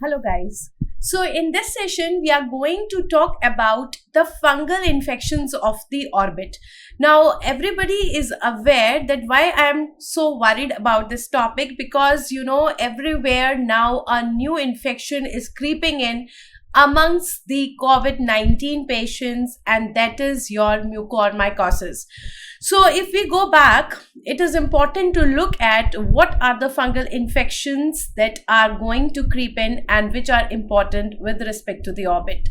Hello guys. So in this session, we are going to talk about the fungal infections of the orbit. Now, everybody is aware that why I am so worried about this topic, because everywhere now a new infection is creeping in amongst the COVID-19 patients, and that is your mucormycosis. So if we go back, it is important to look at what are the fungal infections that are going to creep in and which are important with respect to the orbit.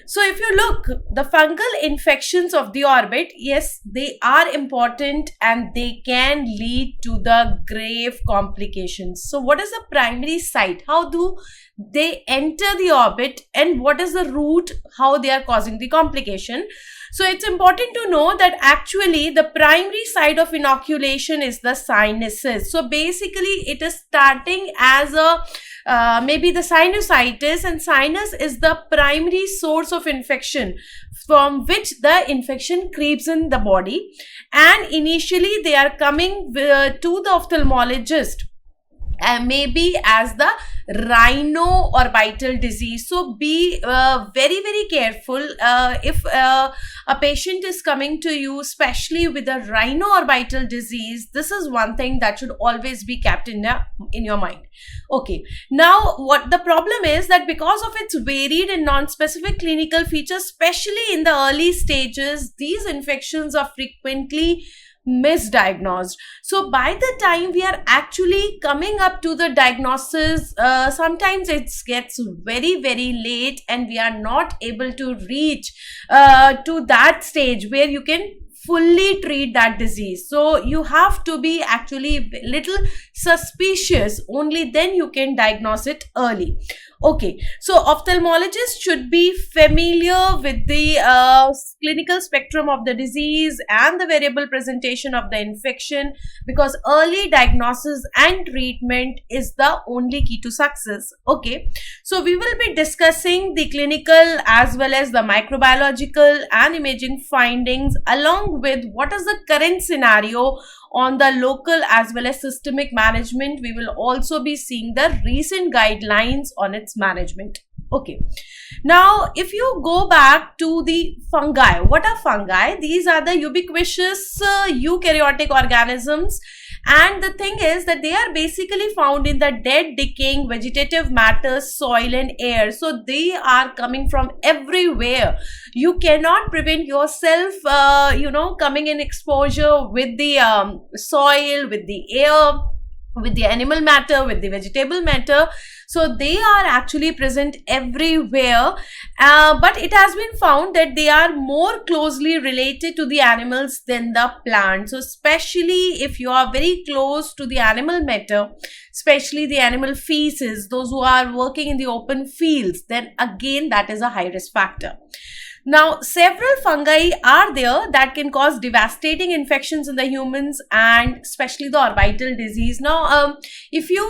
So if you look, the fungal infections of the orbit, yes, they are important and they can lead to the grave complications. So what is the primary site? How do they enter the orbit, and what is the route, how they are causing the complication? So it's important to know that actually the primary site of inoculation is the sinuses. So basically it is starting as a maybe the sinusitis, and sinus is the primary source of infection from which the infection creeps in the body, and initially they are coming to the ophthalmologist maybe as the Rhino orbital disease. So be very careful if a patient is coming to you especially with a Rhino orbital disease. This is one thing that should always be kept in your mind. Okay, now what the problem is that because of its varied and non-specific clinical features, especially in the early stages, these infections are frequently misdiagnosed. So by the time we are actually coming up to the diagnosis, sometimes it gets very late and we are not able to reach to that stage where you can fully treat that disease. So you have to be actually little suspicious, only then you can diagnose it early. Okay, so ophthalmologists should be familiar with the clinical spectrum of the disease and the variable presentation of the infection, because early diagnosis and treatment is the only key to success. Okay, so we will be discussing the clinical as well as the microbiological and imaging findings, along with what is the current scenario on the local as well as systemic management. We will also be seeing the recent guidelines on its management. Okay, now if you go back to the fungi, what are fungi? These are the ubiquitous eukaryotic organisms, and the thing is that they are basically found in the dead, decaying vegetative matter, soil and air. So they are coming from everywhere. You cannot prevent yourself coming in exposure with the soil, with the air, with the animal matter, with the vegetable matter. So they are actually present everywhere, but it has been found that they are more closely related to the animals than the plants. So especially if you are very close to the animal matter, especially the animal feces, those who are working in the open fields, then again that is a high risk factor. Now, several fungi are there that can cause devastating infections in the humans, and especially the orbital disease. Now, if you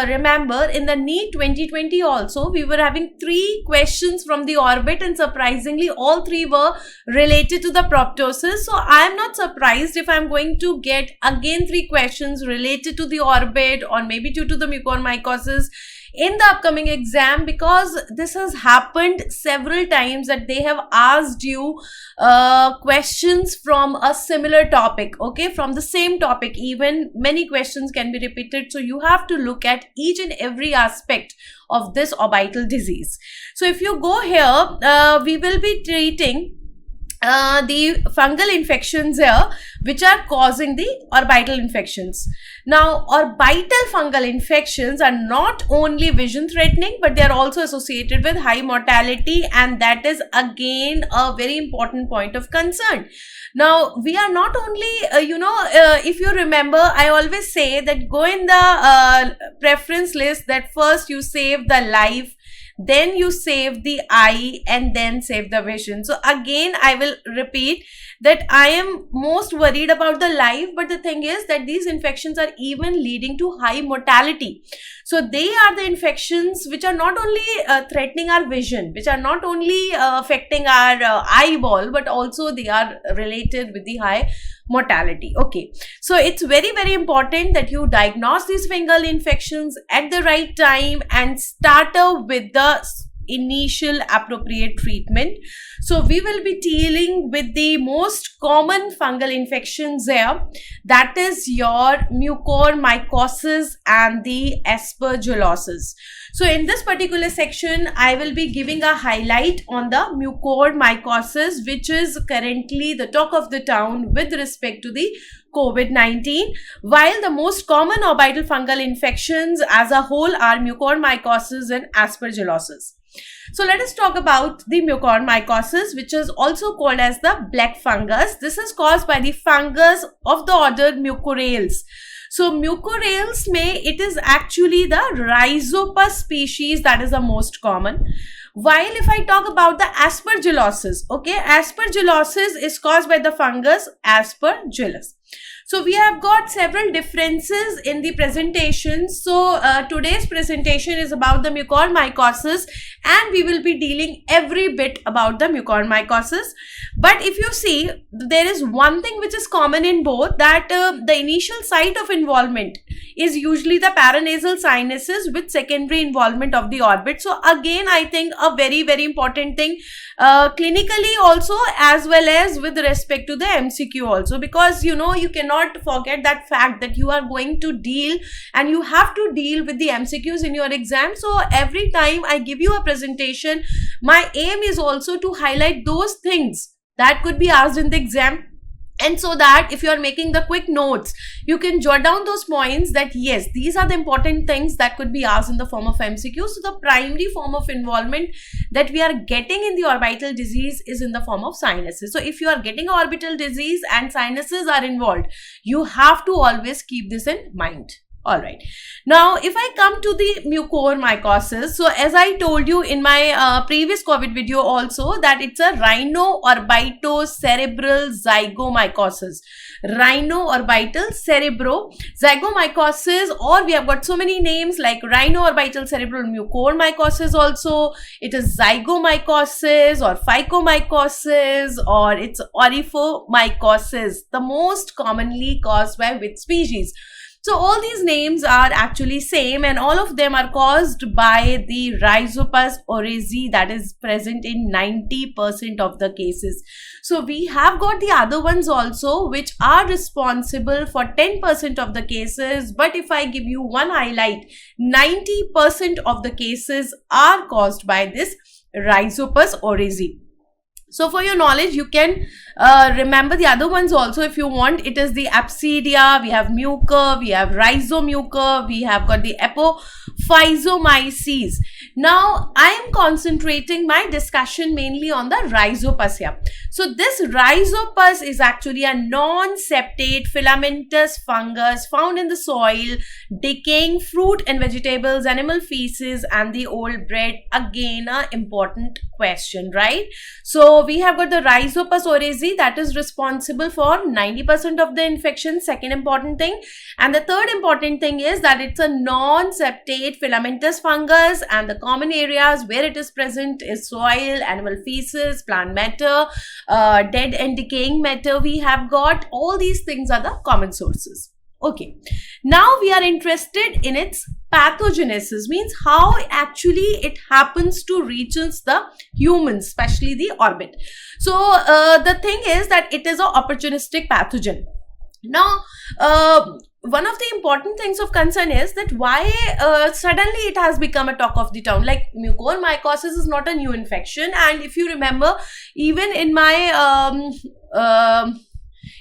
remember, in the NEET 2020 also, we were having 3 questions from the orbit, and surprisingly, all 3 were related to the proptosis. So, I am not surprised if I am going to get again 3 questions related to the orbit, or maybe due to the mucormycosis in the upcoming exam, because this has happened several times that they have asked you questions from a similar topic, okay, from the same topic. Even many questions can be repeated, so you have to look at each and every aspect of this orbital disease. So if you go here, we will be treating the fungal infections here which are causing the orbital infections. Now, orbital fungal infections are not only vision threatening, but they are also associated with high mortality, and that is again a very important point of concern. Now, we are not only, if you remember, I always say that go in the preference list that first you save the life, then you save the eye, and then save the vision. So again, I will repeat that I am most worried about the life, but the thing is that these infections are even leading to high mortality. So they are the infections which are not only threatening our vision, which are not only affecting our eyeball, but also they are related with the high mortality. Okay, so it's very, very important that you diagnose these fungal infections at the right time and start up with the initial appropriate treatment. So we will be dealing with the most common fungal infections here, that is your mucormycosis and the aspergillosis. So in this particular section, I will be giving a highlight on the mucormycosis, which is currently the talk of the town with respect to the COVID-19, while the most common orbital fungal infections as a whole are mucormycosis and aspergillosis. So let us talk about the mucormycosis, which is also called as the black fungus. This is caused by the fungus of the order Mucorales. So Mucorales it is actually the Rhizopus species that is the most common. While if I talk about the aspergillosis, okay, aspergillosis is caused by the fungus Aspergillus. So we have got several differences in the presentation. So today's presentation is about the mucormycosis, and we will be dealing every bit about the mucormycosis. But if you see, there is one thing which is common in both, that the initial site of involvement is usually the paranasal sinuses with secondary involvement of the orbit. So again, I think a very, very important thing clinically also, as well as with respect to the MCQ also, because you know, you cannot forget that fact that you are going to deal and you have to deal with the MCQs in your exam. So every time I give you a presentation, my aim is also to highlight those things that could be asked in the exam. And so that if you are making the quick notes, you can jot down those points that yes, these are the important things that could be asked in the form of MCQ. So the primary form of involvement that we are getting in the orbital disease is in the form of sinuses. So if you are getting orbital disease and sinuses are involved, you have to always keep this in mind. Alright, now if I come to the mucormycosis, so as I told you in my previous COVID video also, that it's a Rhino orbitocerebral zygomycosis. Rhino orbital cerebro zygomycosis, or we have got so many names like Rhino orbital cerebral mucormycosis also. It is zygomycosis or phycomycosis, or it's orifomycosis, the most commonly caused by which species? So all these names are actually same, and all of them are caused by the Rhizopus oryzae that is present in 90% of the cases. So we have got the other ones also which are responsible for 10% of the cases, but if I give you one highlight, 90% of the cases are caused by this Rhizopus oryzae. So for your knowledge, you can remember the other ones also if you want. It is the Absidia, we have Mucor, we have Rhizomucor, we have got the Apophysomyces. Now, I am concentrating my discussion mainly on the Rhizopus here. So this Rhizopus is actually a non-septate filamentous fungus found in the soil, decaying fruit and vegetables, animal feces and the old bread. Again, an important question, right? So we have got the Rhizopus oryzae that is responsible for 90% of the infection, second important thing. And the third important thing is that it's a non-septate filamentous fungus, and the common areas where it is present is soil, animal feces, plant matter, dead and decaying matter. We have got all these things are the common sources. Okay, now we are interested in its pathogenesis, means how actually it happens to reaches the humans, especially the orbit. So the thing is that it is an opportunistic pathogen. Now, one of the important things of concern is that why suddenly it has become a talk of the town. Like mucormycosis is not a new infection, and if you remember, even in my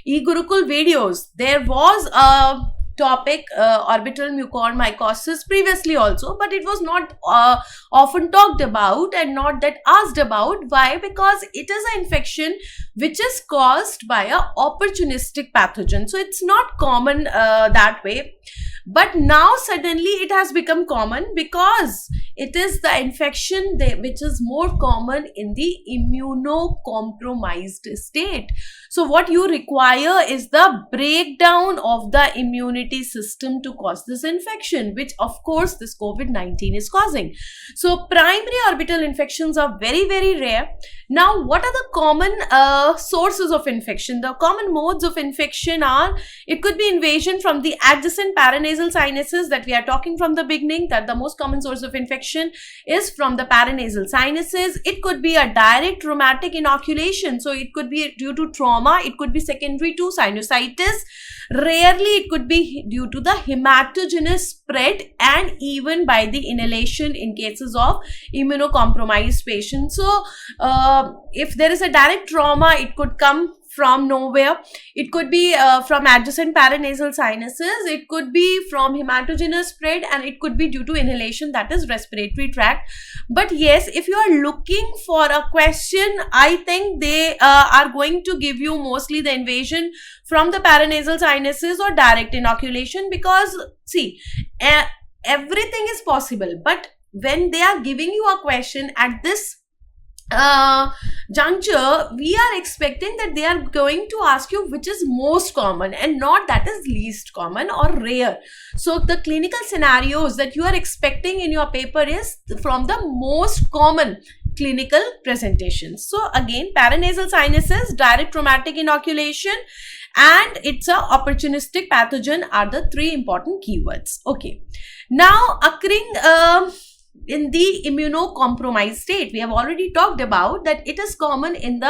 eGurukul videos, there was a topic, orbital mucormycosis, previously also, but it was not often talked about and not that asked about. Why? Because it is an infection which is caused by a opportunistic pathogen. So it's not common that way. But now suddenly it has become common because it is the infection which is more common in the immunocompromised state. So what you require is the breakdown of the immunity system to cause this infection, which of course this COVID-19 is causing. So primary orbital infections are very, very rare. Now, what are the common sources of infection? The common modes of infection are, it could be invasion from the adjacent paranasal sinuses that we are talking from the beginning, that the most common source of infection is from the paranasal sinuses. It could be a direct traumatic inoculation. So it could be due to trauma. It could be secondary to sinusitis. Rarely it could be due to the hematogenous spread and even by the inhalation in cases of immunocompromised patients. So if there is a direct trauma, it could come from nowhere. It could be from adjacent paranasal sinuses. It could be from hematogenous spread, and it could be due to inhalation, that is respiratory tract. But yes, if you are looking for a question, I think they are going to give you mostly the invasion from the paranasal sinuses or direct inoculation, because see, everything is possible. But when they are giving you a question at this juncture, we are expecting that they are going to ask you which is most common and not that is least common or rare. So the clinical scenarios that you are expecting in your paper is from the most common clinical presentations. So again, paranasal sinuses, direct traumatic inoculation, and it's a opportunistic pathogen are the three important keywords. Okay, now occurring in the immunocompromised state, we have already talked about that it is common in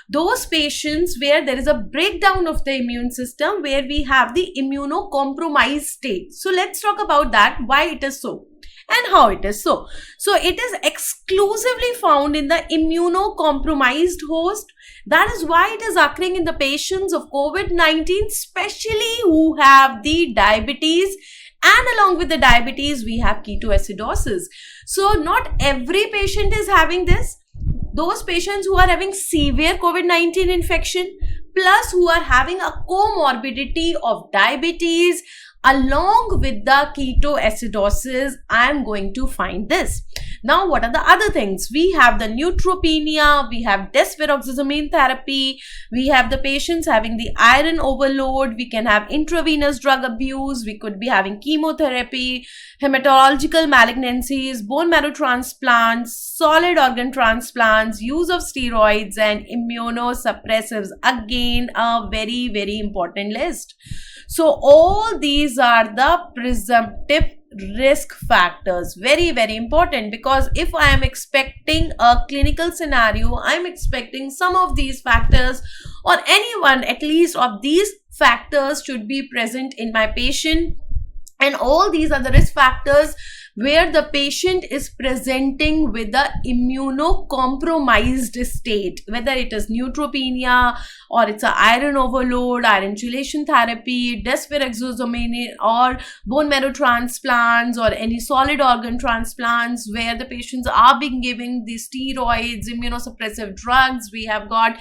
those patients where there is a breakdown of the immune system, where we have the immunocompromised state. So let's talk about that, why it is so and how it is so. So it is exclusively found in the immunocompromised host. That is why it is occurring in the patients of COVID-19, especially who have the diabetes, and along with the diabetes we have ketoacidosis. So not every patient is having this. Those patients who are having severe COVID-19 infection plus who are having a comorbidity of diabetes along with the ketoacidosis, I am going to find this. Now, what are the other things? We have the neutropenia, we have desferoxazomine therapy, we have the patients having the iron overload, we can have intravenous drug abuse, we could be having chemotherapy, hematological malignancies, bone marrow transplants, solid organ transplants, use of steroids and immunosuppressives. Again, a very, very important list. So all these are the presumptive risk factors. Very, very important, because if I am expecting a clinical scenario, I am expecting some of these factors or anyone at least of these factors should be present in my patient. And all these are the risk factors where the patient is presenting with the immunocompromised state, whether it is neutropenia or it's a iron overload, iron chelation therapy, desferoxazomine or bone marrow transplants or any solid organ transplants where the patients are being given the steroids, immunosuppressive drugs. We have got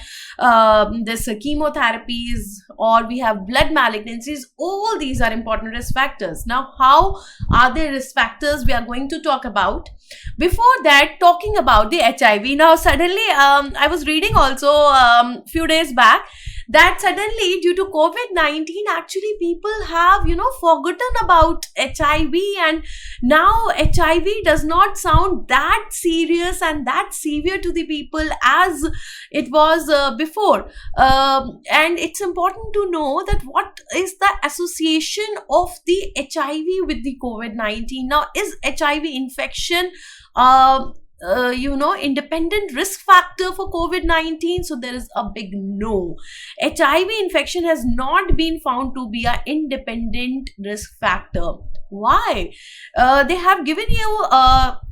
this chemotherapies, or we have blood malignancies. All these are important risk factors. Now, how are the risk factors we are going to talk about? Before that, talking about the HIV. Now, suddenly, I was reading also few days back that suddenly due to COVID-19, actually people have, forgotten about HIV, and now HIV does not sound that serious and that severe to the people as it was before. And it's important to know that what is the association of the HIV with the COVID-19. Now, is HIV infection independent risk factor for COVID-19? So there is a big no. HIV infection has not been found to be an independent risk factor. Why? They have given you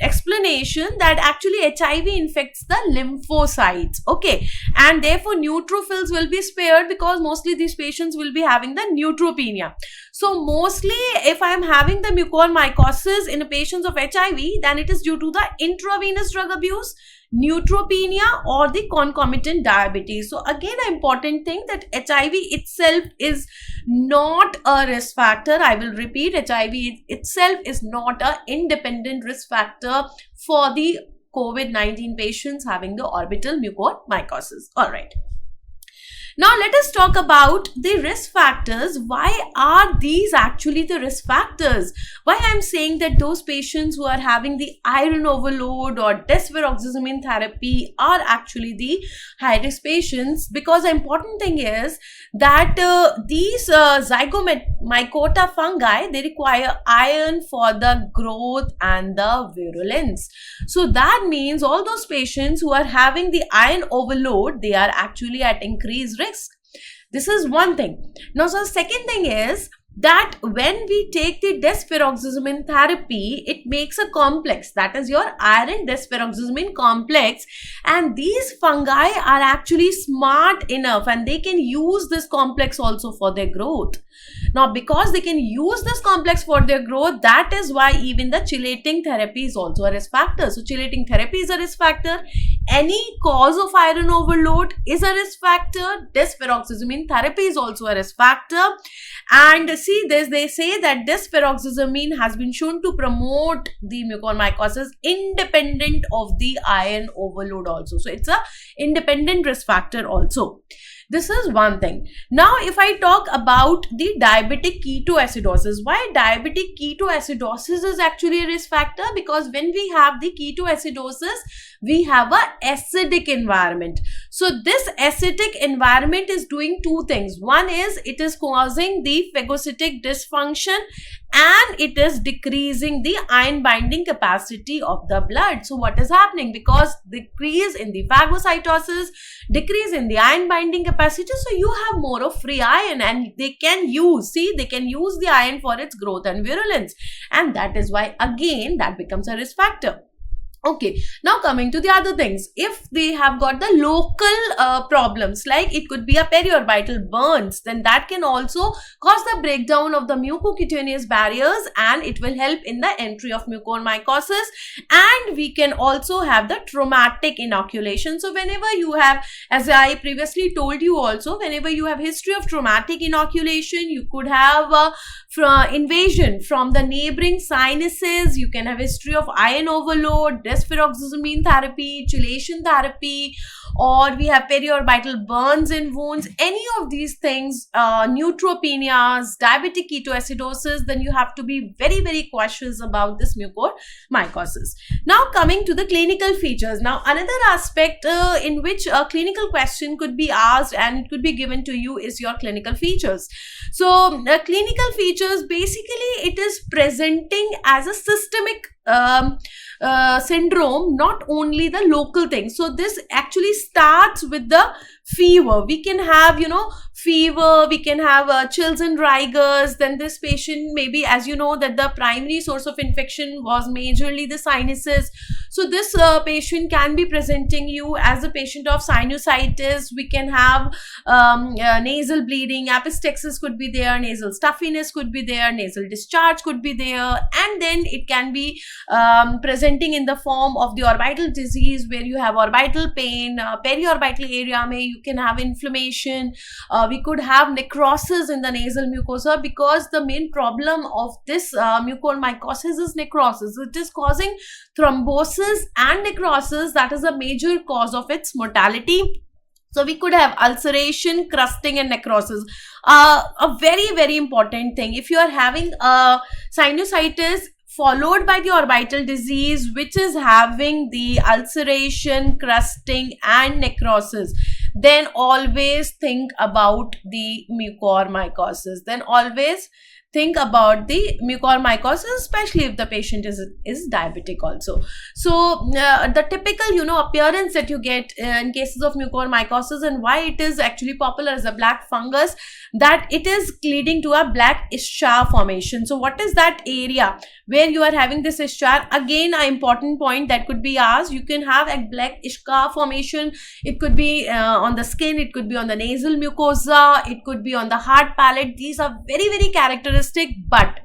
explanation that actually HIV infects the lymphocytes, okay, and therefore neutrophils will be spared because mostly these patients will be having the neutropenia. So mostly if I am having the mucormycosis in patients of HIV, then it is due to the intravenous drug abuse, neutropenia, or the concomitant diabetes. So again, an important thing that HIV itself is not a risk factor. I will repeat, HIV itself is not an independent risk factor for the COVID-19 patients having the orbital mucormycosis. All right. Now let us talk about the risk factors. Why are these actually the risk factors? Why I am saying that those patients who are having the iron overload or desferoxazine therapy are actually the high risk patients, because the important thing is that these zygomycota fungi, they require iron for the growth and the virulence. So that means all those patients who are having the iron overload, they are actually at increased risk. This is one thing. Now, so the second thing is that when we take the desferoxazine therapy, it makes a complex, that is your iron desferoxazine complex, and these fungi are actually smart enough and they can use this complex also for their growth. Now, because they can use this complex for their growth, that is why even the chelating therapy is also a risk factor. So, chelating therapy is a risk factor. Any cause of iron overload is a risk factor. Desferoxazine therapy is also a risk factor. And see this, they say that desferoxazine has been shown to promote the mucormycosis independent of the iron overload also. So, it's a independent risk factor also. This is one thing. Now, if I talk about the diabetic ketoacidosis, why diabetic ketoacidosis is actually a risk factor? Because when we have the ketoacidosis, we have a acidic environment. So this acidic environment is doing two things. One is it is causing the phagocytic dysfunction and it is decreasing the iron binding capacity of the blood. So what is happening? Because decrease in the phagocytosis, decrease in the iron binding capacity, so you have more of free iron and they can use, they can use the iron for its growth and virulence, and that is why again that becomes a risk factor. Okay, now coming to the other things, if they have got the local problems, like it could be a periorbital burns, then that can also cause the breakdown of the mucocutaneous barriers and it will help in the entry of mucormycosis. And we can also have the traumatic inoculation. So whenever you have, as I previously told you also, whenever you have history of traumatic inoculation, you could have invasion from the neighboring sinuses, you can have history of iron overload, desferoxazine therapy, chelation therapy, or we have periorbital burns and wounds, any of these things, neutropenias, diabetic ketoacidosis, then you have to be very, very cautious about this mucormycosis. Now coming to the clinical features. Now another aspect in which a clinical question could be asked and it could be given to you is your clinical features. So clinical features, basically it is presenting as a systemic syndrome, not only the local thing. So this actually starts with the fever. We can have, fever, we can have chills and rigors. Then this patient, maybe, as you know, that the primary source of infection was majorly the sinuses. So this patient can be presenting you as a patient of sinusitis. We can have nasal bleeding, epistaxis could be there, nasal stuffiness could be there, nasal discharge could be there, and then it can be presenting in the form of the orbital disease, where you have orbital pain, periorbital area may you can have inflammation. We could have necrosis in the nasal mucosa, because the main problem of this mucormycosis is necrosis. It is causing thrombosis and necrosis. That is a major cause of its mortality. So we could have ulceration, crusting and necrosis. A very, very important thing, if you are having a sinusitis followed by the orbital disease, which is having the ulceration, crusting and necrosis, then always think about the mucormycosis. Then always think about the mucormycosis, especially if the patient is diabetic also. So the typical appearance that you get in cases of mucormycosis, and why it is actually popular as a black fungus, that it is leading to a black eschar formation. So what is that area where you are having this eschar? Again, an important point that could be asked. You can have a black eschar formation. It could be on the skin, it could be on the nasal mucosa, it could be on the hard palate. These are very, very characteristic, but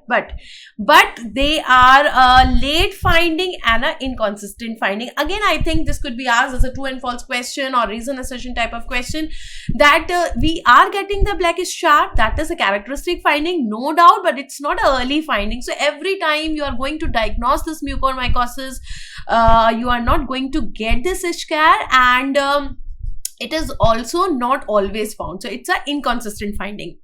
they are a late finding and an inconsistent finding. Again, I think this could be asked as a true and false question or reason assertion type of question, that we are getting the blackish chart. That is a characteristic finding, no doubt, but it's not an early finding. So every time you are going to diagnose this mucormycosis, you are not going to get this eschar, and it is also not always found. So it's an inconsistent finding.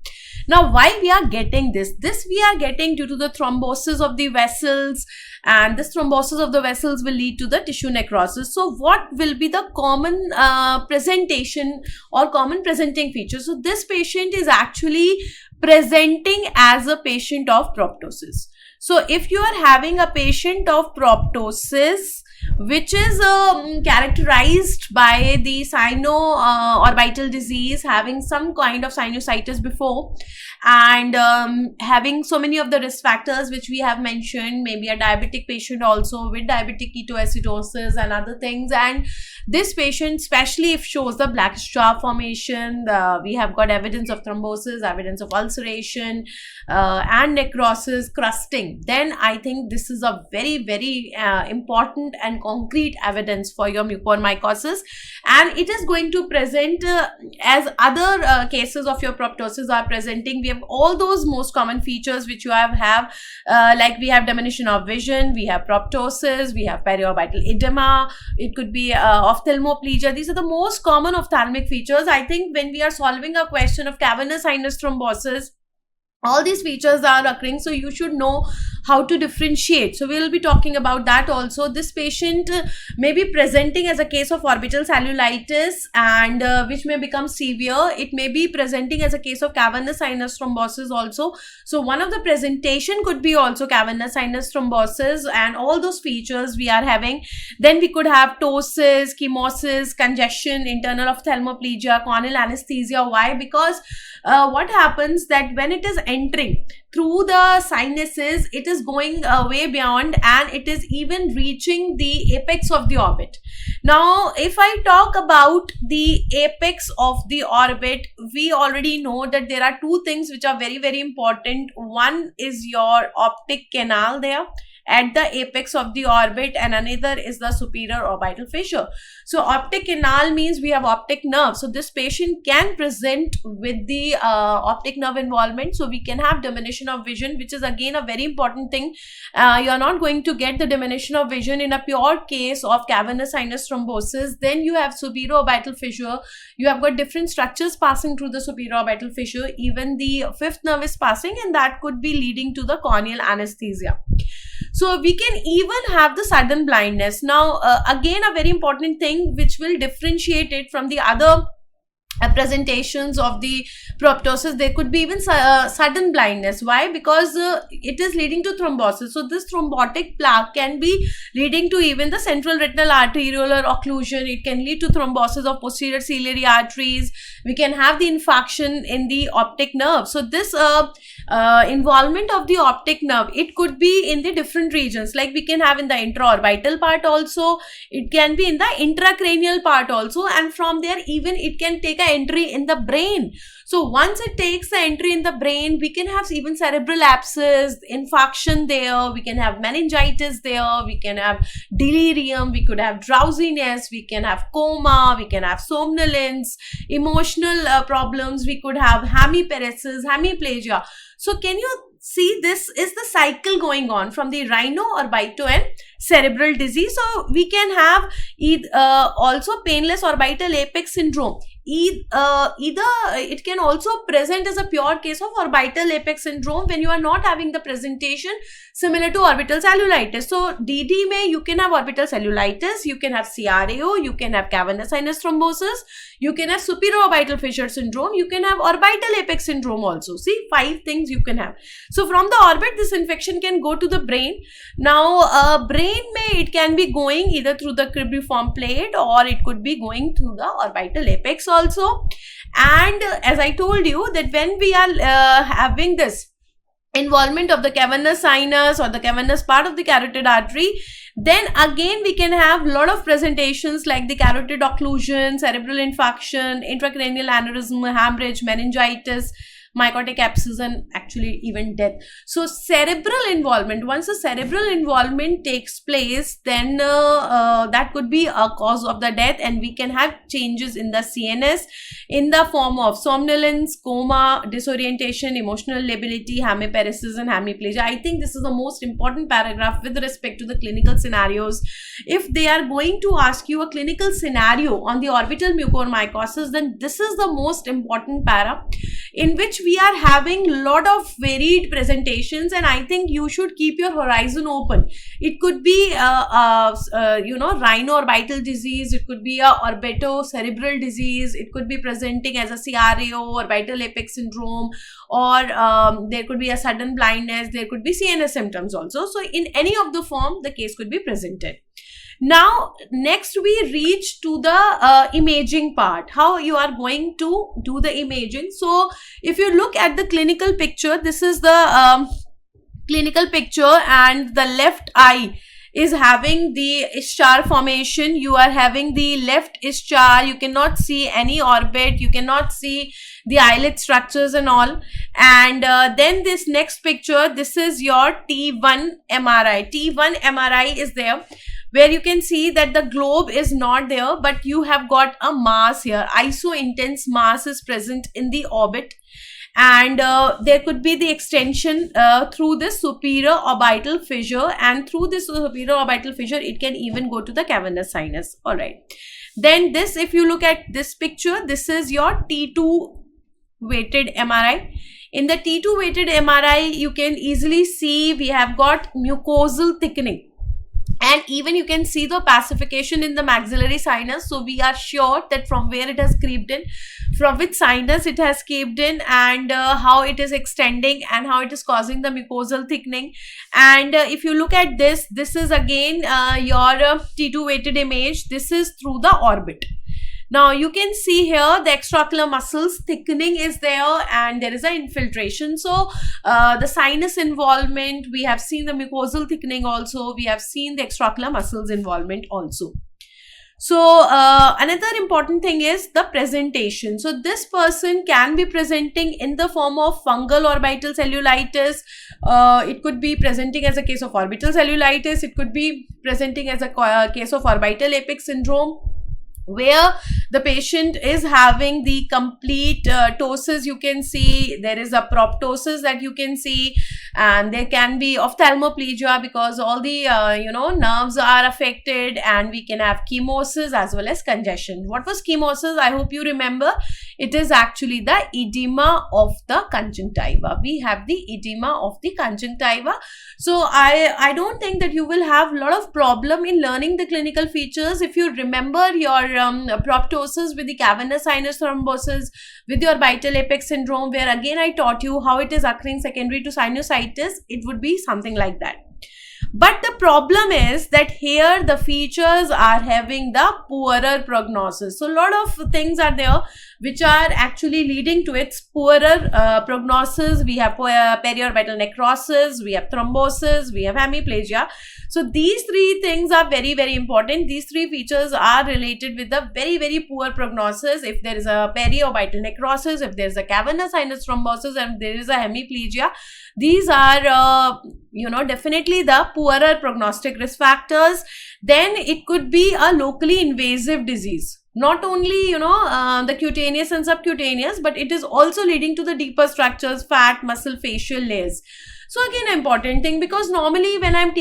Now, why we are getting this? This we are getting due to the thrombosis of the vessels, and this thrombosis of the vessels will lead to the tissue necrosis. So what will be the common presentation or common presenting features? So this patient is actually presenting as a patient of proptosis. So if you are having a patient of proptosis, which is characterized by the orbital disease, having some kind of sinusitis before, and having so many of the risk factors which we have mentioned, maybe a diabetic patient also with diabetic ketoacidosis and other things, and this patient, especially if shows the black eschar formation, we have got evidence of thrombosis, evidence of ulceration, and necrosis, crusting, then I think this is a very, very important and concrete evidence for your mucormycosis, and it is going to present as other cases of your proptosis are presenting. We have all those most common features which you have like we have diminution of vision, we have proptosis, we have periorbital edema, it could be ophthalmoplegia. These are the most common ophthalmic features. I think when we are solving a question of cavernous sinus thrombosis, all these features are occurring, so you should know how to differentiate. So we will be talking about that also. This patient may be presenting as a case of orbital cellulitis, and which may become severe. It may be presenting as a case of cavernous sinus thrombosis also. So one of the presentation could be also cavernous sinus thrombosis, and all those features we are having. Then we could have ptosis, chemosis, congestion, internal ophthalmoplegia, corneal anesthesia. Why? Because what happens that when it is entering through the sinuses, it is going way beyond, and it is even reaching the apex of the orbit. Now, if I talk about the apex of the orbit, we already know that there are two things which are very, very important. One is your optic canal there at the apex of the orbit, and another is the superior orbital fissure. So optic canal means we have optic nerve. So this patient can present with the optic nerve involvement. So we can have diminution of vision, which is again a very important thing. You are not going to get the diminution of vision in a pure case of cavernous sinus thrombosis. Then you have superior orbital fissure. You have got different structures passing through the superior orbital fissure. Even the fifth nerve is passing, and that could be leading to the corneal anesthesia. So we can even have the sudden blindness. Now, again, a very important thing which will differentiate it from the other presentations of the proptosis, there could be even sudden blindness. Why? Because it is leading to thrombosis. So this thrombotic plaque can be leading to even the central retinal arteriolar occlusion. It can lead to thrombosis of posterior ciliary arteries. We can have the infarction in the optic nerve. So this involvement of the optic nerve, it could be in the different regions, like we can have in the intraorbital part also, it can be in the intracranial part also, and from there even it can take a entry in the brain. So once it takes the entry in the brain, we can have even cerebral abscess, infarction there, we can have meningitis there, we can have delirium, we could have drowsiness, we can have coma, we can have somnolence, emotional problems, we could have hemiparesis, hemiplegia. So can you see, this is the cycle going on from the rhino, orbital and cerebral disease. So we can have also painless orbital apex syndrome. either it can also present as a pure case of orbital apex syndrome when you are not having the presentation similar to orbital cellulitis. So DD may you can have orbital cellulitis, you can have CRAO, you can have cavernous sinus thrombosis, you can have superiorbital fissure syndrome, you can have orbital apex syndrome also. See, 5 things you can have. So from the orbit, this infection can go to the brain. Now brain it can be going either through the cribriform plate, or it could be going through the orbital apex also. And as I told you that when we are having this involvement of the cavernous sinus or the cavernous part of the carotid artery, then again we can have a lot of presentations like the carotid occlusion, cerebral infarction, intracranial aneurysm, hemorrhage, meningitis, mycotic abscess, and actually even death. So cerebral involvement, once a cerebral involvement takes place, then that could be a cause of the death, and we can have changes in the CNS in the form of somnolence, coma, disorientation, emotional lability, hemiparesis and hemiplegia. I think this is the most important paragraph with respect to the clinical scenarios. If they are going to ask you a clinical scenario on the orbital mucormycosis, then this is the most important para, in which we are having lot of varied presentations, and I think you should keep your horizon open. It could be Rhino orbital disease, it could be a orbitocerebral disease, it could be presenting as a CRAO, orbital apex syndrome, or there could be a sudden blindness, there could be CNS symptoms also. So in any of the form, the case could be presented. Now next we reach to the imaging part, how you are going to do the imaging. So if you look at the clinical picture, this is the clinical picture, and the left eye is having the ischar formation. You are having the left ischar, you cannot see any orbit, you cannot see the eyelid structures and all. And then this next picture, this is your T1 MRI. T1 MRI is there, where you can see that the globe is not there, but you have got a mass here. Iso-intense mass is present in the orbit, and there could be the extension through this superior orbital fissure, and through this superior orbital fissure it can even go to the cavernous sinus. All right, then this, if you look at this picture, this is your T2 weighted MRI. In the T2 weighted MRI, you can easily see we have got mucosal thickening, and even you can see the opacification in the maxillary sinus. So we are sure that from where it has creeped in, from which sinus it has creeped in, and how it is extending and how it is causing the mucosal thickening. And if you look at this, this is again your T2 weighted image. This is through the orbit. Now you can see here the extraocular muscles thickening is there, and there is an infiltration. So the sinus involvement, we have seen the mucosal thickening also, we have seen the extraocular muscles involvement also. So another important thing is the presentation. So this person can be presenting in the form of fungal orbital cellulitis. It could be presenting as a case of orbital cellulitis. It could be presenting as a case of orbital apex syndrome, where the patient is having the complete ptosis. You can see there is a proptosis that you can see, and there can be ophthalmoplegia because all the nerves are affected, and we can have chemosis as well as congestion. What was chemosis? I hope you remember. It is actually the edema of the conjunctiva. We have the edema of the conjunctiva. So I don't think that you will have a lot of problem in learning the clinical features if you remember your proptosis with the cavernous sinus thrombosis, with your orbital apex syndrome, where again I taught you how it is occurring secondary to sinusitis. It would be something like that. But the problem is that here the features are having the poorer prognosis. So a lot of things are there which are actually leading to its poorer prognosis. We have periorbital necrosis, we have thrombosis, we have hemiplegia. So these three things are very, very important. These three features are related with the very, very poor prognosis. If there is a periorbital necrosis, if there is a cavernous sinus thrombosis, and there is a hemiplegia, these are definitely the poorer prognostic risk factors. Then it could be a locally invasive disease. not only the cutaneous and subcutaneous, but it is also leading to the deeper structures, fat, muscle, facial layers. So again, important thing, because normally when I'm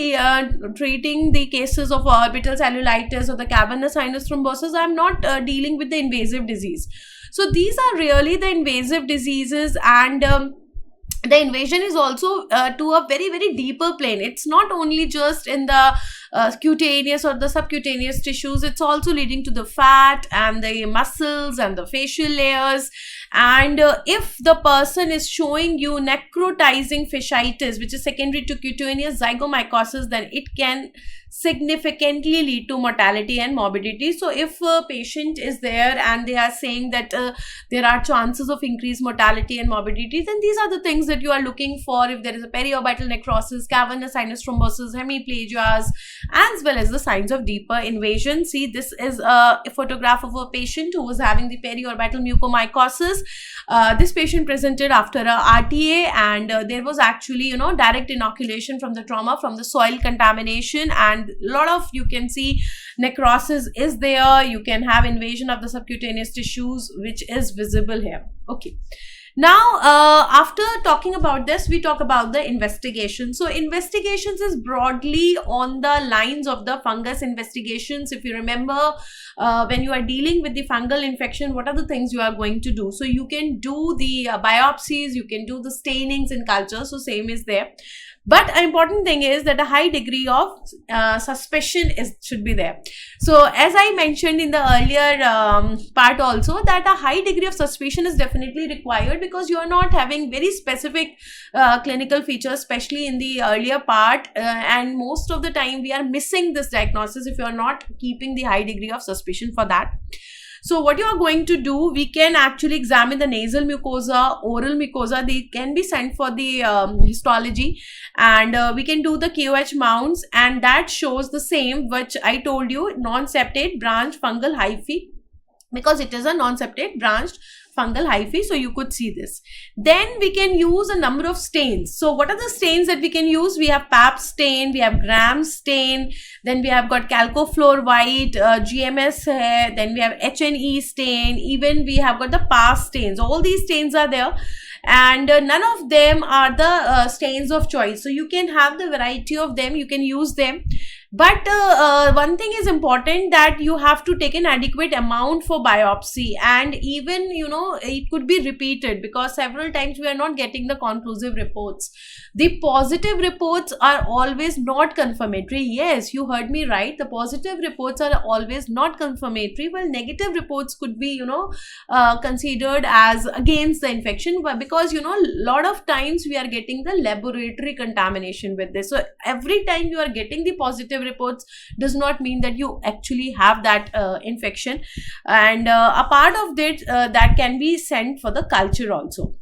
treating the cases of orbital cellulitis or the cavernous sinus thrombosis, I'm not dealing with the invasive disease. So these are really the invasive diseases, and the invasion is also to a very, very deeper plane. It's not only just in the cutaneous or the subcutaneous tissues, it's also leading to the fat and the muscles and the facial layers. And if the person is showing you necrotizing fasciitis, which is secondary to cutaneous zygomycosis, then it can significantly lead to mortality and morbidity. So if a patient is there and they are saying that there are chances of increased mortality and morbidity, then these are the things that you are looking for. If there is a periorbital necrosis, cavernous sinus thrombosis, hemiplegias, as well as the signs of deeper invasion. See, this is a photograph of a patient who was having the periorbital mucormycosis. This patient presented after a RTA, and there was actually direct inoculation from the trauma from the soil contamination, and a lot of, you can see, necrosis is there. You can have invasion of the subcutaneous tissues, which is visible here. Okay. Now, after talking about this, we talk about the investigation. So investigations is broadly on the lines of the fungus investigations. If you remember, when you are dealing with the fungal infection, what are the things you are going to do? So you can do the biopsies, you can do the stainings in culture. So same is there. But an important thing is that a high degree of suspicion should be there. So as I mentioned in the earlier part also, that a high degree of suspicion is definitely required, because you are not having very specific clinical features, especially in the earlier part, and most of the time we are missing this diagnosis if you are not keeping the high degree of suspicion for that. So what you are going to do, we can actually examine the nasal mucosa, oral mucosa. They can be sent for the histology, and we can do the KOH mounts, and that shows the same which I told you, non-septate branched fungal hyphae, because it is a non-septate branched fungal hyphae. So you could see this. Then we can use a number of stains. So what are the stains that we can use? We have PAP stain, we have Gram stain, then we have got calcofluor white, GMS hair, then we have HNE stain, even we have got the PAS stains. All these stains are there, and none of them are the stains of choice. So you can have the variety of them, you can use them. But one thing is important, that you have to take an adequate amount for biopsy, and even it could be repeated, because several times we are not getting the conclusive reports. The positive reports are always not confirmatory. Yes, you heard me right. The positive reports are always not confirmatory, while negative reports could be considered as against the infection, but because lot of times we are getting the laboratory contamination with this. So every time you are getting the positive reports does not mean that you actually have that infection, and a part of that that can be sent for the culture also.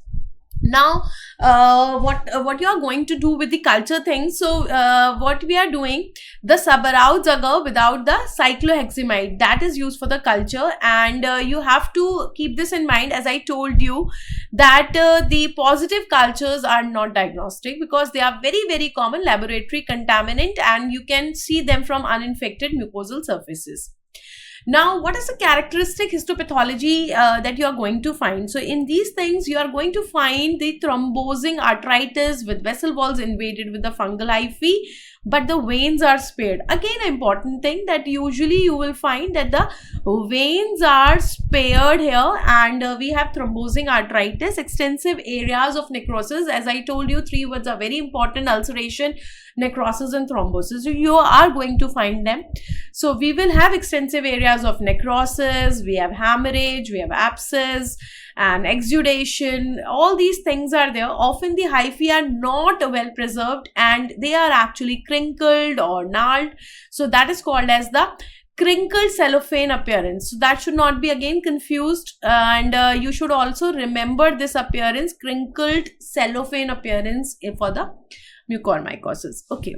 Now what you are going to do with the culture thing? So what we are doing, the subaroused agar without the cycloheximide, that is used for the culture, and you have to keep this in mind, as I told you, that the positive cultures are not diagnostic, because they are very, very common laboratory contaminant, and you can see them from uninfected mucosal surfaces. Now, what is the characteristic histopathology that you are going to find? So in these things, you are going to find the thrombosing arthritis with vessel walls invaded with the fungal hyphae, but the veins are spared. Again, an important thing, that usually you will find that the veins are spared here, and we have thrombosing arthritis, extensive areas of necrosis. As I told you, three words are very important: ulceration, necrosis, and thrombosis. So you are going to find them. So we will have extensive areas of necrosis, we have hemorrhage, we have abscess and exudation. All these things are there. Often the hyphae are not well preserved, and they are actually crinkled or gnarled. So that is called as the crinkled cellophane appearance. So that should not be again confused, and you should also remember this appearance, crinkled cellophane appearance, for the mucormycosis. Okay.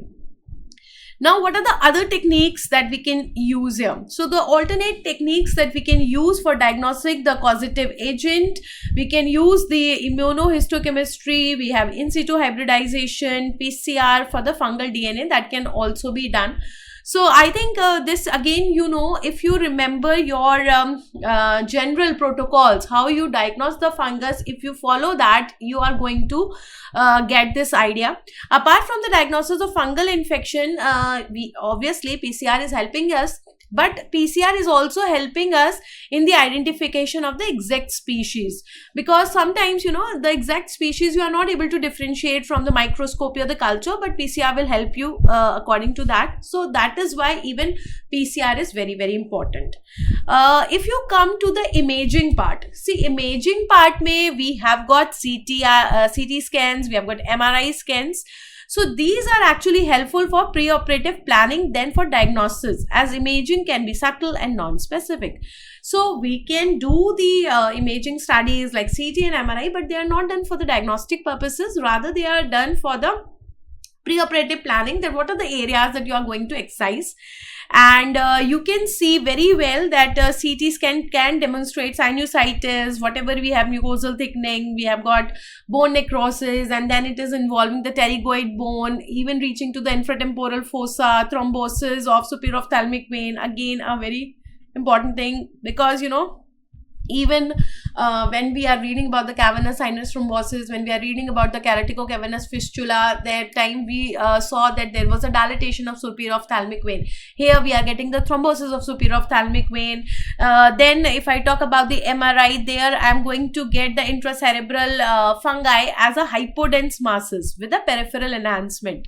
Now, what are the other techniques that we can use here? So the alternate techniques that we can use for diagnostic the causative agent, we can use the immunohistochemistry, we have in situ hybridization, PCR for the fungal DNA, that can also be done. So I think this again, if you remember your general protocols, how you diagnose the fungus, if you follow that, you are going to get this idea. Apart from the diagnosis of fungal infection, we obviously PCR is helping us, but PCR is also helping us in the identification of the exact species, because sometimes the exact species you are not able to differentiate from the microscopy or the culture, but PCR will help you according to that. So that is why even PCR is very, very important. If you come to the imaging part, see, imaging part may we have got CT scans, we have got MRI scans. So these are actually helpful for preoperative planning, then for diagnosis, as imaging can be subtle and non-specific. So we can do the imaging studies like CT and MRI, but they are not done for the diagnostic purposes. Rather, they are done for the preoperative planning, that what are the areas that you are going to excise. And you can see very well that CT scan can demonstrate sinusitis, whatever we have, mucosal thickening, we have got bone necrosis, and then it is involving the pterygoid bone, even reaching to the infratemporal fossa, thrombosis of superior ophthalmic vein. Again, a very important thing, because even when we are reading about the cavernous sinus thrombosis, when we are reading about the keratico-cavernous fistula, that time we saw that there was a dilatation of superior ophthalmic vein. Here we are getting the thrombosis of superior ophthalmic vein. Then if I talk about the MRI, there I am going to get the intracerebral fungi as a hypodense masses with a peripheral enhancement.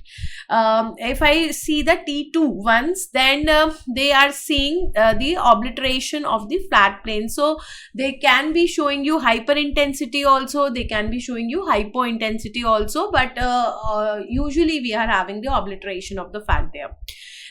If I see the T2 ones, then they are seeing the obliteration of the flat plane. So they can be showing you hyperintensity also, they can be showing you hypointensity also, but usually we are having the obliteration of the fat there.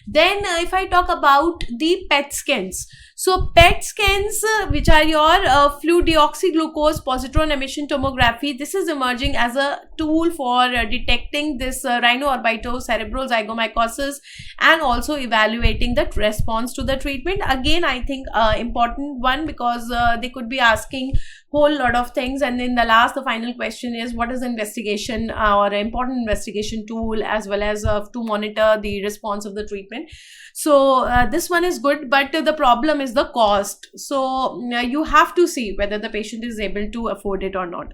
Then if I talk about the PET scans, so PET scans, which are your fluid deoxyglucose positron emission tomography, this is emerging as a tool for detecting this Rhino orbital cerebral zygomycosis and also evaluating the response to the treatment. Again, I think important one, because they could be asking whole lot of things, and then the final question is what is investigation or important investigation tool, as well as to monitor the response of the treatment. So this one is good, but the problem is the cost. So you have to see whether the patient is able to afford it or not.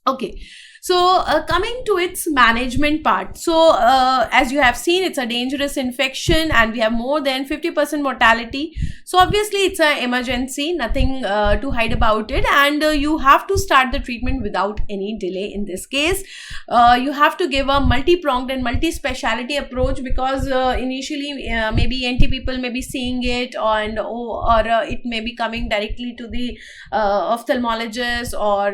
Okay, so coming to its management part. So as you have seen, it's a dangerous infection and we have more than 50% mortality. So obviously it's an emergency, nothing to hide about it, and you have to start the treatment without any delay. In this case, you have to give a multi-pronged and multi-speciality approach, because initially maybe NT people may be seeing it, or it may be coming directly to the ophthalmologist, or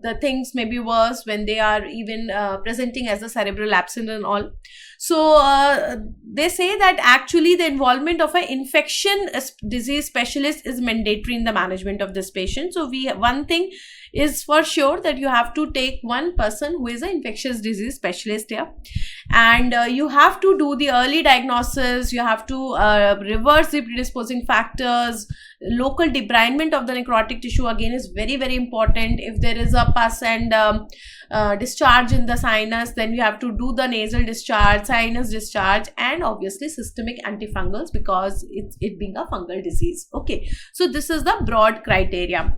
the things may be worse when they are even presenting as a cerebral abscess and all. So they say that actually the involvement of an infection disease specialist is mandatory in the management of this patient. So one thing is for sure, that you have to take one person who is an infectious disease specialist here, and you have to do the early diagnosis, you have to reverse the predisposing factors. Local debridement of the necrotic tissue again is very, very important. If there is a pus and discharge in the sinus, then you have to do the nasal discharge, sinus discharge, and obviously systemic antifungals, because it being a fungal disease. Okay, so this is the broad criteria.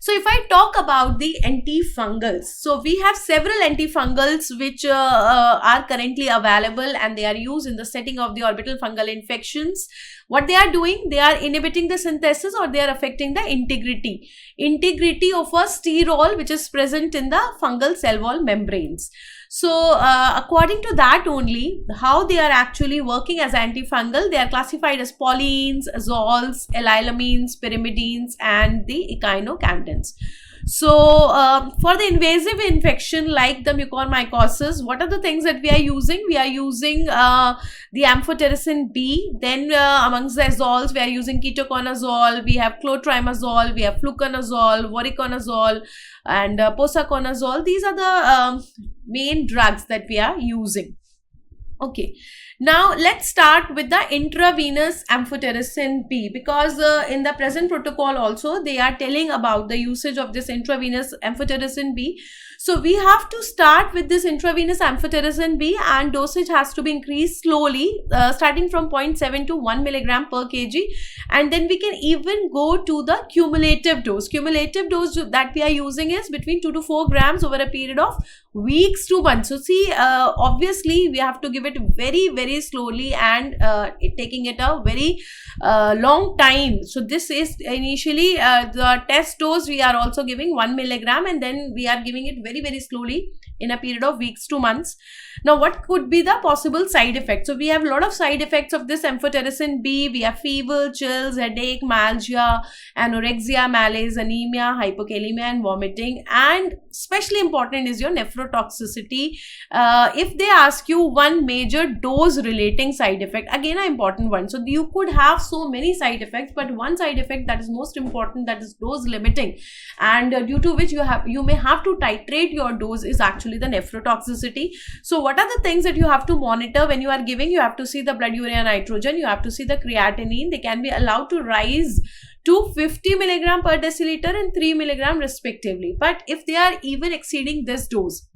So if I talk about the antifungals, so we have several antifungals which are currently available, and they are used in the setting of the orbital fungal infections. What they are doing, they are inhibiting the synthesis, or they are affecting the integrity of a sterol which is present in the fungal cell wall membranes. So according to that only, how they are actually working as antifungal, they are classified as polyenes, azoles, allylamines, pyrimidines, and the echinocandins. So for the invasive infection like the mucormycosis, what are the things that we are using? We are using the amphotericin B. Then amongst the azoles, we are using ketoconazole, we have clotrimazole, we have fluconazole, voriconazole, and posaconazole. These are the main drugs that we are using. Okay, now let's start with the intravenous amphotericin B, because in the present protocol also they are telling about the usage of this intravenous amphotericin B. So we have to start with this intravenous amphotericin B, and dosage has to be increased slowly, starting from 0.7 to 1 milligram per kg, and then we can even go to the cumulative dose. Cumulative dose that we are using is between 2 to 4 grams over a period of weeks to months. So see, obviously we have to give it very slowly, and taking it a very long time. So this is initially the test dose. We are also giving 1 milligram, and then we are giving it very slowly in a period of weeks to months. Now, what could be the possible side effects? So we have a lot of side effects of this amphotericin B. We have fever, chills, headache, myalgia, anorexia, malaise, anemia, hypokalemia, and vomiting. And especially important is your nephrotoxicity. If they ask you one major dose relating side effect, again an important one. So you could have so many side effects, but one side effect that is most important, that is dose limiting, and due to which you may have to titrate your dose, is actually the nephrotoxicity. So what are the things that you have to monitor when you are giving? You have to see the blood urea nitrogen, you have to see the creatinine. They can be allowed to rise to 50 milligram per deciliter and 3 milligram respectively. But if they are even exceeding this dose,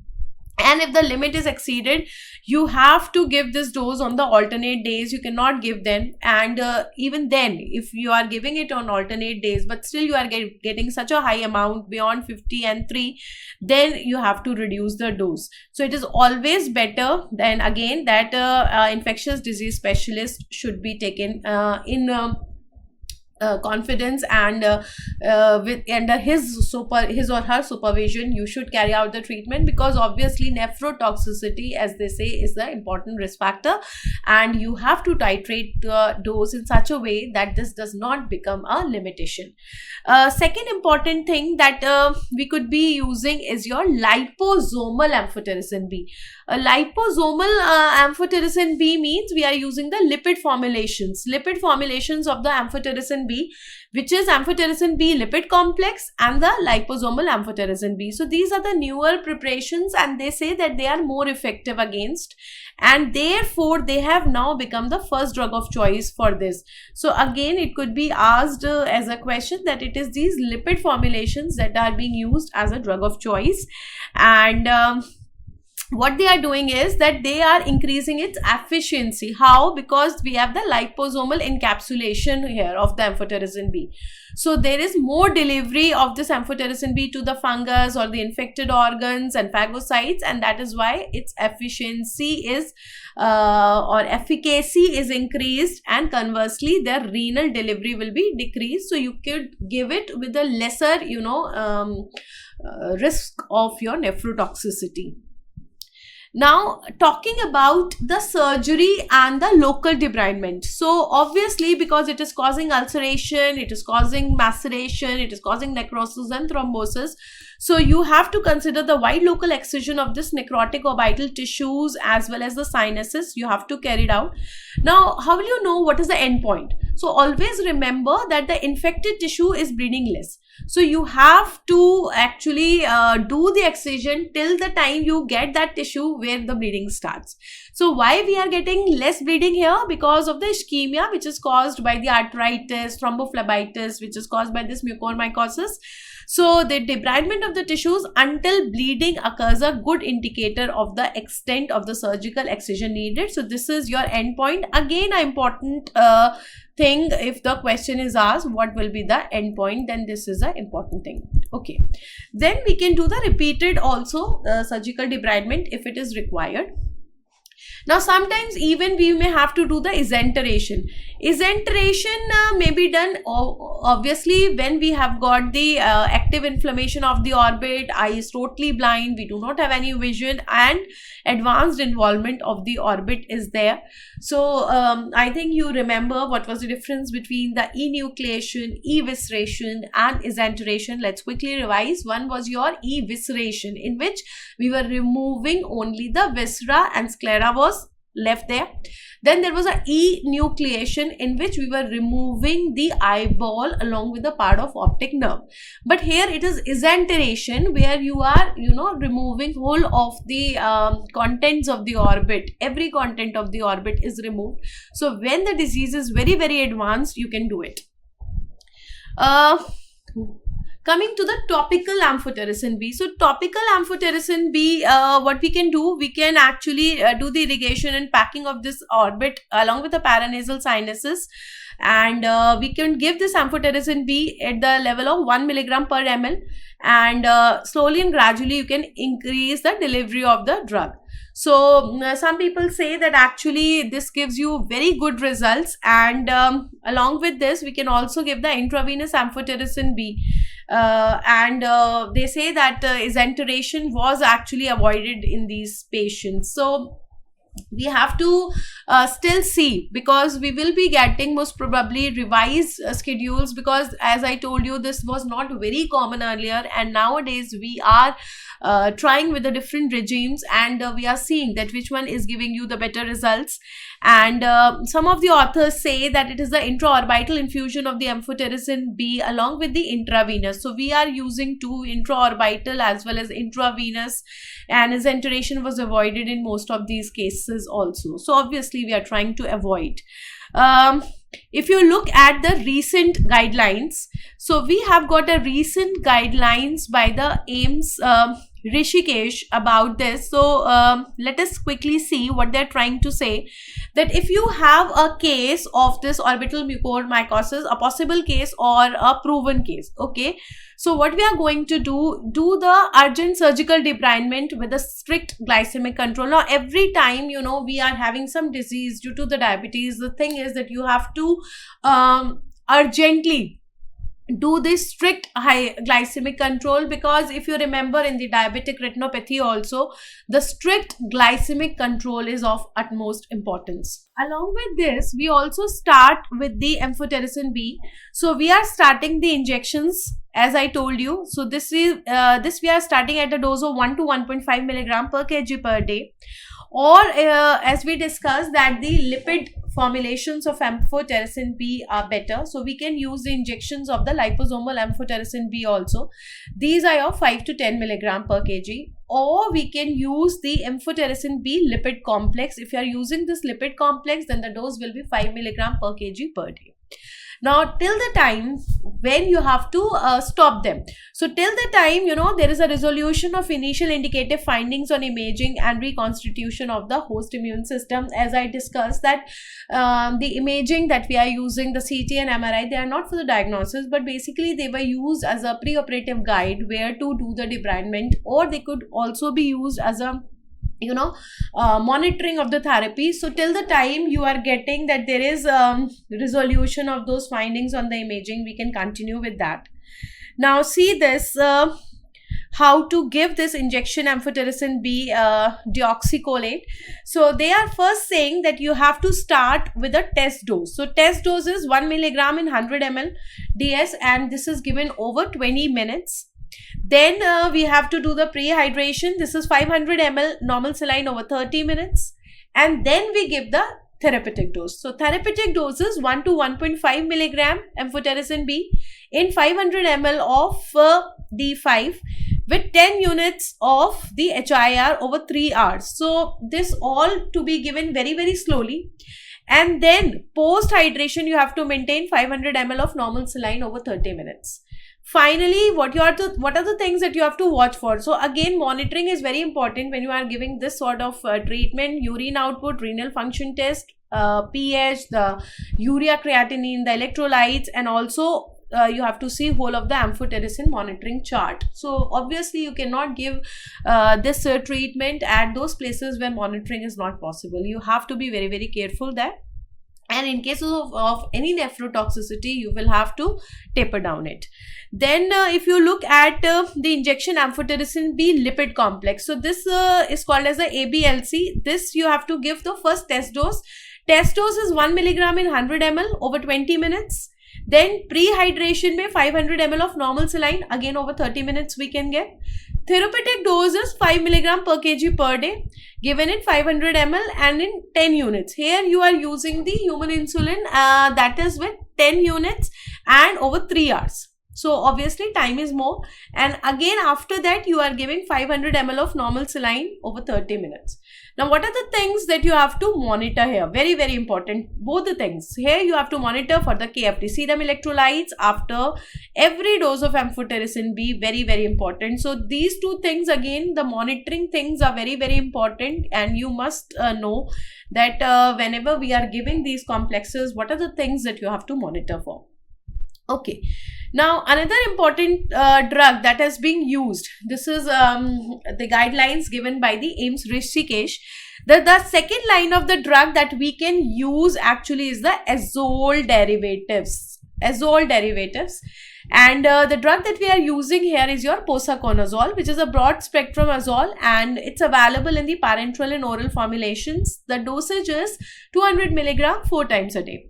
and if the limit is exceeded, you have to give this dose on the alternate days. You cannot give then, and even then, if you are giving it on alternate days but still you are getting such a high amount beyond 50 and 3, then you have to reduce the dose. So it is always better then again that infectious disease specialist should be taken in confidence, and with under his or her supervision you should carry out the treatment, because obviously nephrotoxicity, as they say, is the important risk factor, and you have to titrate the dose in such a way that this does not become a limitation. Second important thing that we could be using is your liposomal amphotericin B. Liposomal amphotericin B means we are using the lipid formulations of the amphotericin B, which is amphotericin B lipid complex and the liposomal amphotericin B. So these are the newer preparations, and they say that they are more effective against, and therefore they have now become the first drug of choice for this. So again, it could be asked as a question that it is these lipid formulations that are being used as a drug of choice, and what they are doing is that they are increasing its efficiency. How? Because we have the liposomal encapsulation here of the amphotericin B. So there is more delivery of this amphotericin B to the fungus or the infected organs and phagocytes, and that is why its efficiency is or efficacy is increased, and conversely their renal delivery will be decreased. So you could give it with a lesser risk of your nephrotoxicity. Now, talking about the surgery and the local debridement. So obviously, because it is causing ulceration, it is causing maceration, it is causing necrosis and thrombosis, so you have to consider the wide local excision of this necrotic orbital tissues as well as the sinuses. You have to carry it out. Now, how will you know what is the end point? So always remember that the infected tissue is bleeding less. So you have to actually do the excision till the time you get that tissue where the bleeding starts. So why we are getting less bleeding here? Because of the ischemia, which is caused by the arthritis, thrombophlebitis, which is caused by this mucormycosis. So the debridement of the tissues until bleeding occurs a good indicator of the extent of the surgical excision needed. So this is your end point. Again, an important thing, if the question is asked what will be the end point, then this is an important thing. Okay, then we can do the repeated also surgical debridement if it is required. Now, sometimes even we may have to do the exenteration. Exenteration may be done obviously when we have got the active inflammation of the orbit, eye is totally blind, we do not have any vision, and advanced involvement of the orbit is there. So I think you remember what was the difference between the enucleation, evisceration and exenteration. Let's quickly revise. One was your evisceration, in which we were removing only the viscera and sclera was left there. Then there was a enucleation, in which we were removing the eyeball along with the part of optic nerve. But here it is exenteration, where you are removing whole of the contents of the orbit. Every content of the orbit is removed. So when the disease is very advanced, you can do it. Coming to the topical amphotericin B. So topical amphotericin B, what we can do, we can actually do the irrigation and packing of this orbit along with the paranasal sinuses, and we can give this amphotericin B at the level of 1 milligram per ml, and slowly and gradually you can increase the delivery of the drug. So some people say that actually this gives you very good results, and along with this we can also give the intravenous amphotericin B, and they say that exenteration was actually avoided in these patients. So we have to still see, because we will be getting most probably revised schedules, because as I told you, this was not very common earlier, and nowadays we are trying with the different regimes, and we are seeing that which one is giving you the better results. And some of the authors say that it is the intraorbital infusion of the amphotericin B along with the intravenous. So we are using two, intraorbital as well as intravenous, and exenteration was avoided in most of these cases also. So obviously we are trying to avoid. If you look at the recent guidelines, so we have got a recent guidelines by the AIMS Rishikesh about this. So let us quickly see what they're trying to say. That if you have a case of this orbital mucormycosis, a possible case or a proven case, okay, so what we are going to do the urgent surgical debridement with a strict glycemic control. Now every time, you know, we are having some disease due to the diabetes, the thing is that you have to urgently do this strict high glycemic control, because if you remember in the diabetic retinopathy also, the strict glycemic control is of utmost importance. Along with this, we also start with the amphotericin B. So we are starting the injections as I told you. So this is we are starting at a dose of 1 to 1.5 milligram per kg per day, or as we discussed that the lipid formulations of amphotericin B are better. So we can use the injections of the liposomal amphotericin B also. These are of 5 to 10 milligram per kg. Or we can use the amphotericin B lipid complex. If you are using this lipid complex, then the dose will be 5 milligram per kg per day. Now till the time when you have to stop them. So till the time, you know, there is a resolution of initial indicative findings on imaging and reconstitution of the host immune system. As I discussed that the imaging that we are using, the CT and MRI, they are not for the diagnosis, but basically they were used as a preoperative guide where to do the debridement, or they could also be used as a monitoring of the therapy. So till the time you are getting that there is resolution of those findings on the imaging, we can continue with that. Now see this, how to give this injection amphotericin B deoxycholate. So they are first saying that you have to start with a test dose. So test dose is 1 milligram in 100 ml DS, and this is given over 20 minutes. Then we have to do the pre-hydration. This is 500 ml normal saline over 30 minutes. And then we give the therapeutic dose. So therapeutic dose is 1 to 1.5 milligram amphotericin B in 500 ml of D5 with 10 units of the HIR over 3 hours. So this all to be given very, very slowly. And then post hydration, you have to maintain 500 ml of normal saline over 30 minutes. Finally, what are the things that you have to watch for? So again, monitoring is very important when you are giving this sort of treatment. Urine output, renal function test, pH, the urea creatinine, the electrolytes, and also you have to see whole of the amphotericin monitoring chart. So obviously you cannot give this treatment at those places where monitoring is not possible. You have to be very, very careful there. And in case of any nephrotoxicity, you will have to taper down it. Then if you look at the injection amphotericin B lipid complex. So this is called as the ABLC. This you have to give the first test dose. Test dose is 1 milligram in 100 ml over 20 minutes. Then pre-hydration में 500 ml of normal saline, again over 30 minutes we can get. Therapeutic dose is 5 milligram per kg per day, given in 500 ml and in 10 units. Here you are using the human insulin that is with 10 units and over 3 hours. So obviously time is more, and again after that you are giving 500 ml of normal saline over 30 minutes. Now what are the things that you have to monitor here? Very, very important, both the things. Here you have to monitor for the KFT, serum electrolytes, after every dose of amphotericin B, very, very important. So these two things, again the monitoring things are very, very important, and you must know that whenever we are giving these complexes, what are the things that you have to monitor for. Okay, now another important drug that is being used, this is the guidelines given by the AIIMS Rishikesh. The second line of the drug that we can use actually is the azole derivatives. And the drug that we are using here is your posaconazole, which is a broad spectrum azole, and it's available in the parenteral and oral formulations. The dosage is 200 milligram 4 times a day.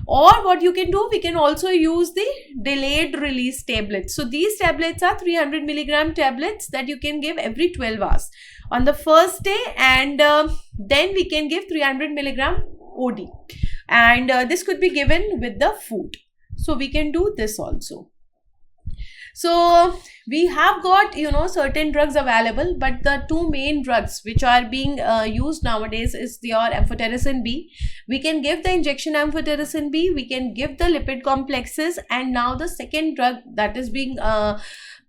Or what you can do, we can also use the delayed release tablets. So these tablets are 300 milligram tablets that you can give every 12 hours on the first day, and then we can give 300 milligram OD, and this could be given with the food. So we can do this also. So we have got, certain drugs available, but the two main drugs which are being used nowadays is your amphotericin B. We can give the injection amphotericin B, we can give the lipid complexes, and now the second drug that is being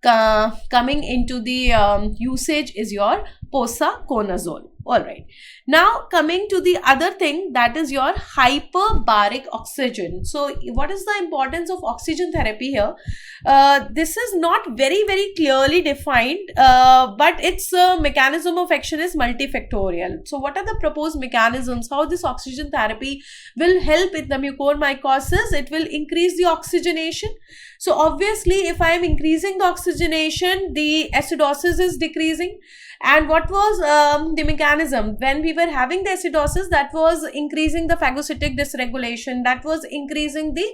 coming into the usage is your posaconazole. Alright, now coming to the other thing, that is your hyperbaric oxygen. So what is the importance of oxygen therapy here? This is not very, very clearly defined, but its mechanism of action is multifactorial. So what are the proposed mechanisms? How this oxygen therapy will help in the mucormycosis? It will increase the oxygenation. So obviously if I am increasing the oxygenation, the acidosis is decreasing. And what was the mechanism? When we were having the acidosis, that was increasing the phagocytic dysregulation, that was increasing the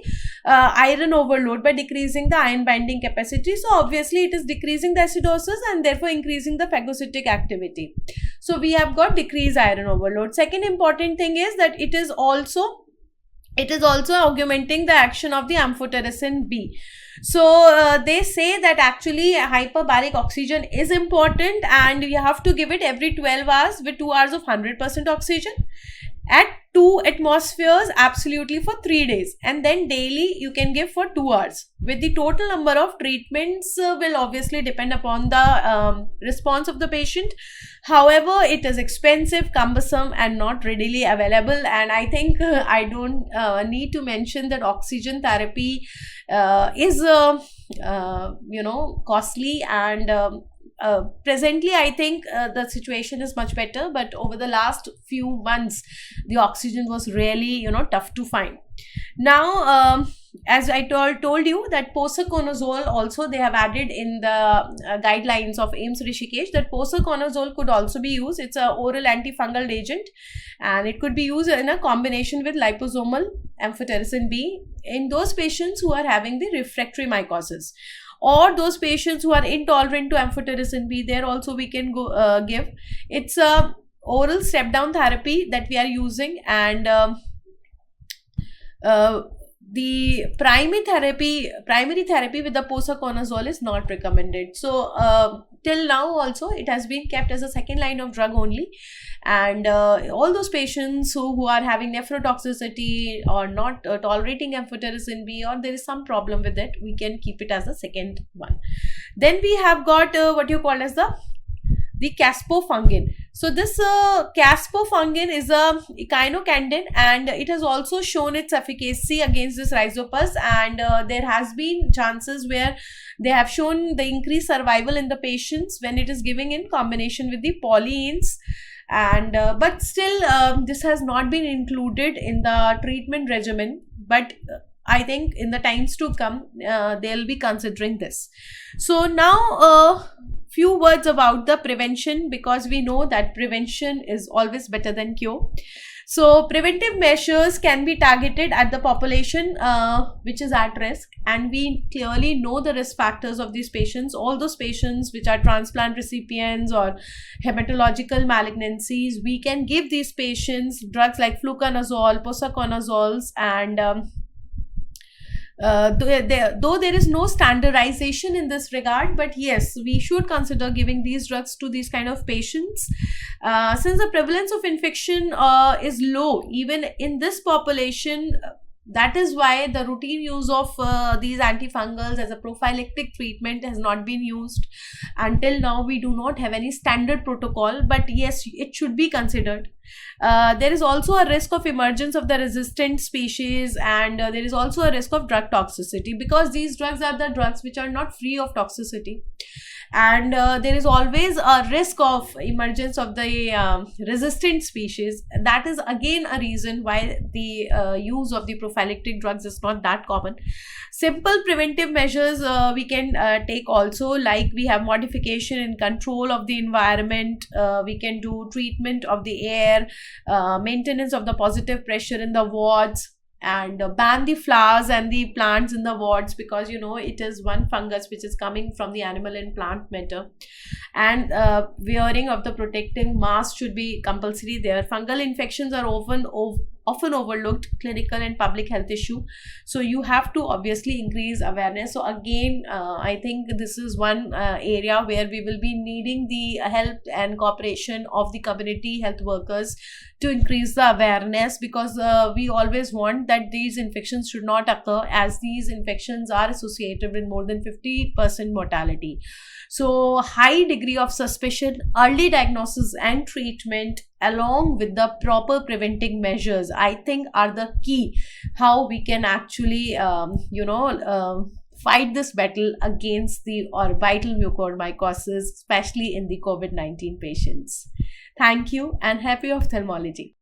iron overload by decreasing the iron binding capacity. So obviously it is decreasing the acidosis and therefore increasing the phagocytic activity. So we have got decreased iron overload. Second important thing is that it is also augmenting the action of the amphotericin B. So they say that actually hyperbaric oxygen is important, and you have to give it every 12 hours with 2 hours of 100% oxygen at 2 atmospheres absolutely for 3 days, and then daily you can give for 2 hours. With the total number of treatments will obviously depend upon the response of the patient. However, it is expensive, cumbersome, and not readily available, and I think I don't need to mention that oxygen therapy is costly, and presently I think the situation is much better, but over the last few months the oxygen was really tough to find. Now as I told you that posaconazole also they have added in the guidelines of AIIMS Rishikesh, that posaconazole could also be used. It's an oral antifungal agent, and it could be used in a combination with liposomal amphotericin B in those patients who are having the refractory mycosis, or those patients who are intolerant to amphotericin B. There also we can go give. It's a oral step down therapy that we are using, and the primary therapy with the posaconazole is not recommended. So till now also it has been kept as a second line of drug only, and all those patients who are having nephrotoxicity or not tolerating amphotericin B, or there is some problem with it, we can keep it as a second one. Then we have got what you call as the caspofungin. So this caspofungin is a echinocandin, and it has also shown its efficacy against this rhizopus, and there has been chances where they have shown the increased survival in the patients when it is given in combination with the polyenes. And but still this has not been included in the treatment regimen, but I think in the times to come they'll be considering this. So now few words about the prevention, because we know that prevention is always better than cure. So preventive measures can be targeted at the population which is at risk, and we clearly know the risk factors of these patients. All those patients which are transplant recipients or hematological malignancies, we can give these patients drugs like fluconazole, posaconazoles, and Though there is no standardization in this regard, but yes, we should consider giving these drugs to these kind of patients. Since the prevalence of infection is low even in this population, that is why the routine use of these antifungals as a prophylactic treatment has not been used. Until now, we do not have any standard protocol, but yes, it should be considered. There is also a risk of emergence of the resistant species, and there is also a risk of drug toxicity, because these drugs are the drugs which are not free of toxicity. And there is always a risk of emergence of the resistant species. That is again a reason why the use of the prophylactic drugs is not that common. Simple preventive measures we can take also, like we have modification and control of the environment, we can do treatment of the air, maintenance of the positive pressure in the wards, and ban the flowers and the plants in the wards, because it is one fungus which is coming from the animal and plant matter. And wearing of the protecting mask should be compulsory there. Fungal infections are often overlooked clinical and public health issue, so you have to obviously increase awareness. So again, I think this is one area where we will be needing the help and cooperation of the community health workers to increase the awareness, because we always want that these infections should not occur, as these infections are associated with more than 50% mortality. So high degree of suspicion, early diagnosis and treatment, along with the proper preventing measures, I think are the key how we can actually fight this battle against the orbital mucormycosis, especially in the COVID-19 patients. Thank you and happy ophthalmology.